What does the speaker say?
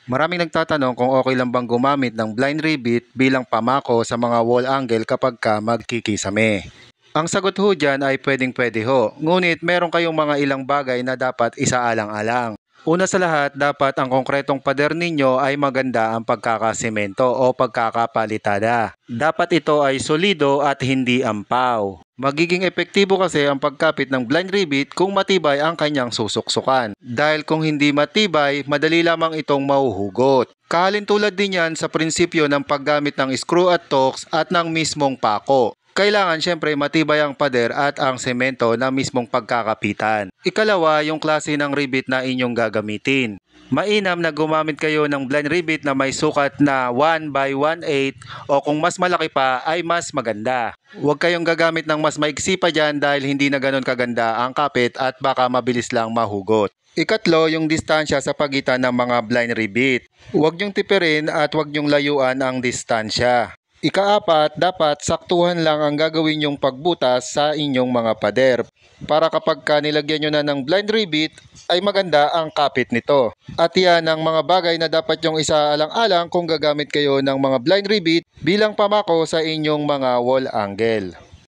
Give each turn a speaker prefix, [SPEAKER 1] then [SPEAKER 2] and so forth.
[SPEAKER 1] Maraming nagtatanong kung okay lang bang gumamit ng blind ribbit bilang pamako sa mga wall angle kapag ka magkikisame. Ang sagot ho dyan ay pwedeng-pwede ho, ngunit meron kayong mga ilang bagay na dapat isaalang-alang. Una sa lahat, dapat ang konkretong pader ninyo ay maganda ang pagkakasemento o pagkakapalitada. Dapat ito ay solido at hindi ampaw. Magiging epektibo kasi ang pagkapit ng blind ribbit kung matibay ang kanyang susuksukan. Dahil kung hindi matibay, madali lamang itong mahuhugot. Kahalintulad din yan sa prinsipyo ng paggamit ng screw at tools at ng mismong pako. Kailangan syempre matibay ang pader at ang semento na mismong pagkakapitan. Ikalawa, yung klase ng ribbit na inyong gagamitin. Mainam na gumamit kayo ng blind ribbit na may sukat na 1 by 1/8 o kung mas malaki pa ay mas maganda. Huwag kayong gagamit ng mas maigsi pa dyan dahil hindi na ganun kaganda ang kapit at baka mabilis lang mahugot. Ikatlo, yung distansya sa pagitan ng mga blind ribbit. Huwag niyong tipirin at huwag niyong layuan ang distansya. Ikaapat, dapat saktuhan lang ang gagawin yung pagbutas sa inyong mga pader para kapag nilagyan nyo na ng blind ribbit ay maganda ang kapit nito. At yan ang mga bagay na dapat yung isaalang-alang kung gagamit kayo ng mga blind ribbit bilang pamako sa inyong mga wall angle.